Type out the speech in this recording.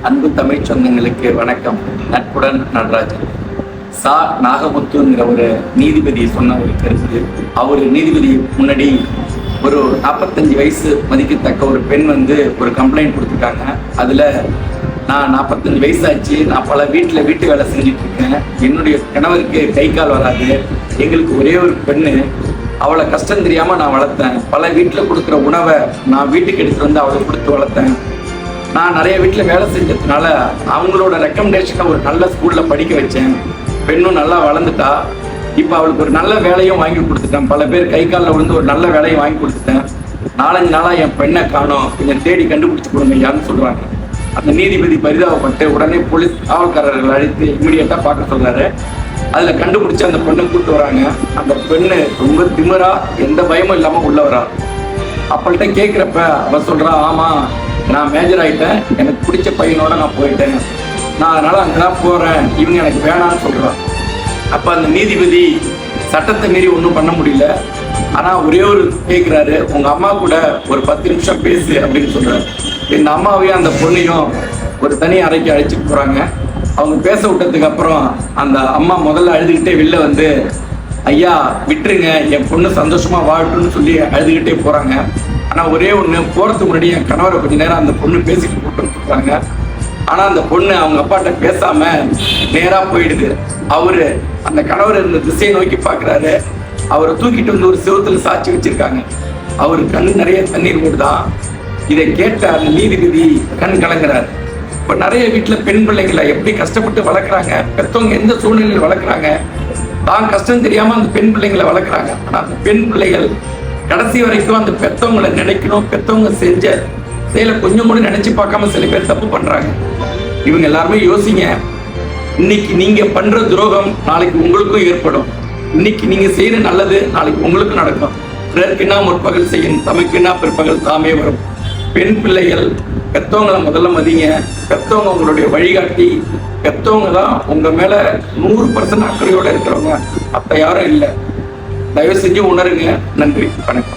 அன்பு தமிழ் சொந்தங்களுக்கு வணக்கம். நட்புடன் நடராஜன். நாகமுத்துங்கிற ஒரு நீதிபதி சொன்ன ஒரு கருத்து. அவர் நீதிபதி முன்னாடி ஒரு 45 வயசு மதிக்கத்தக்க ஒரு பெண் ஒரு கம்ப்ளைண்ட் கொடுத்துருக்காங்க. அதில் நான் 45 வயசாச்சு, நான் பல வீட்டு வேலை செஞ்சுட்டு இருக்கேன், என்னுடைய கணவருக்கு கை கால் வராது, எங்களுக்கு ஒரே ஒரு பெண்ணு, அவளை கஷ்டம் தெரியாமல் நான் வளர்த்தேன், பல வீட்டில் கொடுக்குற உணவை நான் வீட்டுக்கு எடுத்துகிட்டு வந்து அவளை கொடுத்து வளர்த்தேன், நான் நிறைய வீட்டில் வேலை செஞ்சதுனால அவங்களோட ரெக்கமெண்டேஷனை ஒரு நல்ல ஸ்கூலில் படிக்க வச்சேன், பெண்ணும் நல்லா வளர்ந்துட்டா, இப்போ அவளுக்கு ஒரு நல்ல வேலையும் வாங்கி கொடுத்துட்டேன், பல பேர் கை காலில் விழுந்து ஒரு நல்ல வேலையும் வாங்கி கொடுத்துட்டேன், 4-5 நாளாக என் பெண்ணை காணோம், கொஞ்சம் தேடி கண்டுபிடிச்சி கொடுங்க யாருன்னு சொல்கிறாங்க. அந்த நீதிபதி பரிதாபப்பட்டு உடனே போலீஸ் காவல்காரர்கள் அழைத்து இமீடியட்டாக பார்க்க சொல்கிறாரு. அதில் கண்டுபிடிச்சி அந்த பெண்ணை கூப்பிட்டு வராங்க. அந்த பெண்ணு ரொம்ப திமிரா, எந்த பயமும் இல்லாமல் உள்ள வரா. அப்பள்கிட்ட கேட்குறப்ப அவன் சொல்கிறா, ஆமாம் நான் மேஜர் ஆகிட்டேன், எனக்கு பிடிச்ச பையனோட நான் போயிட்டேன், நான் அதனால் அங்கே தான் போகிறேன், இவங்க எனக்கு வேணான்னு சொல்கிறான். அப்போ அந்த நீதிபதி சட்டத்தை மீறி ஒன்றும் பண்ண முடியல, ஆனால் ஒரே ஒரு கேட்குறாரு, உங்கள் அம்மா கூட ஒரு 10 நிமிஷம் பேசு அப்படின்னு சொல்கிறார். இந்த அம்மாவையும் அந்த பொண்ணையும் ஒரு தனி அறைக்கு அழைச்சிட்டு போகிறாங்க. அவங்க பேச விட்டதுக்கு அப்புறம் அந்த அம்மா முதல்ல அழுதுகிட்டே வெளில ஐயா விட்டுருங்க, என் பொண்ணு சந்தோஷமாக வாழட்டும்னு சொல்லி அழுதுகிட்டே போகிறாங்க. ஆனால் ஒரே ஒன்று, போகிறதுக்கு முன்னாடி என் கணவரை கொஞ்சம் நேரம் அந்த பொண்ணு பேசிட்டு போட்டுன்னு சொல்கிறாங்க. ஆனால் அந்த பொண்ணு அவங்க அப்பாட்ட பேசாமல் நேராக போயிடுது. அவரு அந்த கணவர் இந்த திசையை நோக்கி பார்க்குறாரு. அவரை தூக்கிட்டு ஒரு செவத்துல சாட்சி வச்சிருக்காங்க. அவர் கண் நிறைய தண்ணீர் போடுதான். இதை கேட்ட அந்த நீதிபதி கண் கலங்குறாரு. இப்போ நிறைய வீட்டில் பெண் பிள்ளைங்களை எப்படி கஷ்டப்பட்டு வளர்க்குறாங்க, பெற்றவங்க எந்த சூழ்நிலையில் வளர்க்குறாங்க, தான் கஷ்டம் தெரியாமல் அந்த பெண் பிள்ளைங்களை வளர்க்குறாங்க. ஆனால் அந்த பெண் பிள்ளைகள் கடைசி வரைக்கும் அந்த பெற்றவங்களை நினைக்கணும், பெற்றவங்க செஞ்ச செயலை கொஞ்சம் கூட நினைச்சு பார்க்காம சில பேர் தப்பு பண்றாங்க. இவங்க எல்லாருமே யோசிங்க. இன்னைக்கு நீங்க பண்ற துரோகம் நாளைக்கு உங்களுக்கும் ஏற்படும். இன்னைக்கு நீங்க செய்யற நல்லது நாளைக்கு உங்களுக்கும் நடக்கும். பிறர்க்குன்னா முற்பகல் செய்யும், தமக்குன்னா பிற்பகல் தாமே வரும். பெண் பிள்ளைகள் பெற்றவங்களை முதல்ல மதிங்க. பெற்றவங்க உங்களுடைய வழிகாட்டி, பெற்றவங்க தான் உங்க மேல 100% அக்கறையோட இருக்கிறவங்க, அப்ப யாரும் இல்லை. தயவு செஞ்சு உணருங்க. நன்றி, வணக்கம்.